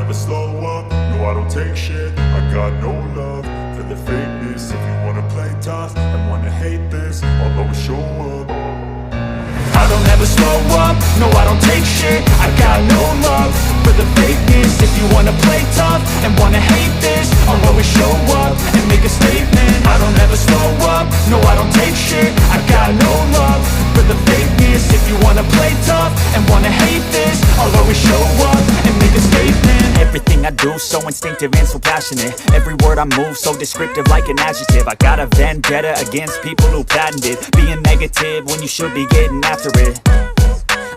never slow up, no I don't take shit. I got no love for the fakeness. If you wanna play tough and wanna hate this, I'll always show up. I don't ever slow up, no I don't take shit. I got no love for the fakeness. If you wanna play tough and wanna hate this, I'll always show up and make a statement. I don't ever slow up, no I don't take shit. I got no love for the fakeness. If you wanna play tough and wanna hate this, I'll always show up and make a statement. Everything I do so instinctive and so passionate. Every word I move so descriptive like an adjective. I got a vendetta against people who patented being negative when you should be getting after it.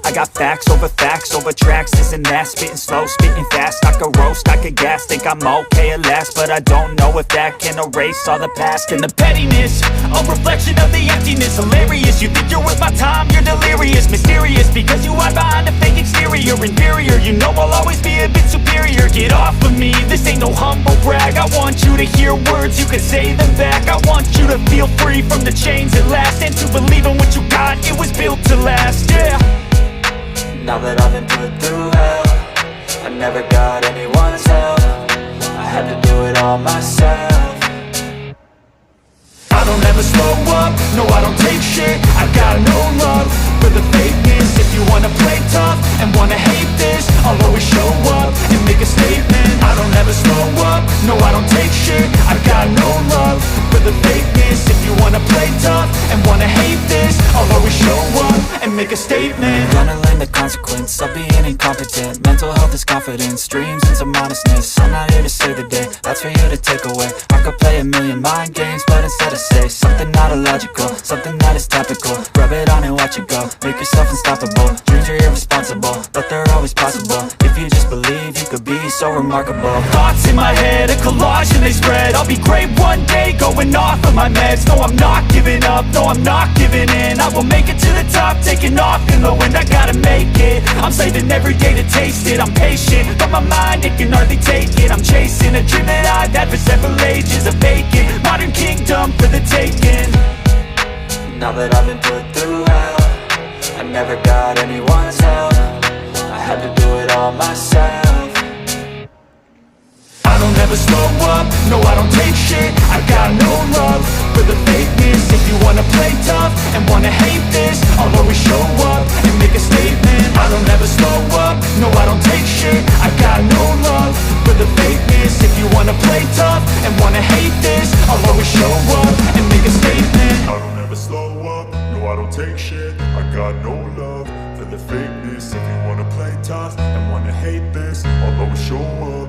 I got facts over tracks, this and that. Spitting slow, spitting fast, I could roast, I could gas. Think I'm okay at last, but I don't know if that can erase all the past. And the pettiness, a reflection of the emptiness. Hilarious, you think you're worth my time, you're delirious. Mysterious, because you hide behind a fake exterior. Inferior, you know I'll always be a bit superior. Get off of me, this ain't no humble brag. I want you to hear words, you can say them back. I want you to feel free from the chains at last, and to believe in what you got, it was built to last, yeah. Now that I've been put through hell, I never got anyone's help. I had to do it all myself. I don't ever slow up, no I don't take shit. I got no love for the fakeness. If you wanna play tough and wanna hate this, I'll always show up and make a statement. I don't ever slow up, no I don't take shit. I got no love for the fakeness. If you wanna play tough and wanna hate this, I'll always show up and make a statement. Gonna learn the consequence of being incompetent. Mental health is confidence, dreams and some honestness. I'm not here to save the day, that's for you to take away. I could play a million mind games, but instead I say something not illogical, something that is topical. Rub it on and watch it go, make yourself unstoppable. Dreams are irresponsible, but they're always possible. If you just believe, you could be so remarkable. Thoughts in my head, a collage and they spread. I'll be great one day, going off of my meds. No, I'm not giving up, no, I'm not giving in. I will make it to the top, taking off in the wind. I gotta make it, I'm saving every day to taste it. I'm patient, but my mind, it can hardly take it. I'm chasing a dream that I've had for several ages. A vacant, modern kingdom for the taking. Now that I've been put through hell, I never got anyone's help. I had to do it all myself. I don't ever slow up, no I don't take shit. I got no love for the fakeness. If you wanna play tough and wanna hate this, I'll always show up and make a statement. I don't ever slow up, no I don't take shit. I got no love for the fakeness. If you wanna play tough and wanna hate this, I'll always show up and make a statement. I don't ever slow up, no I don't take shit. I got no love for the fakeness. If you wanna play tough and wanna hate this, I'll always show up.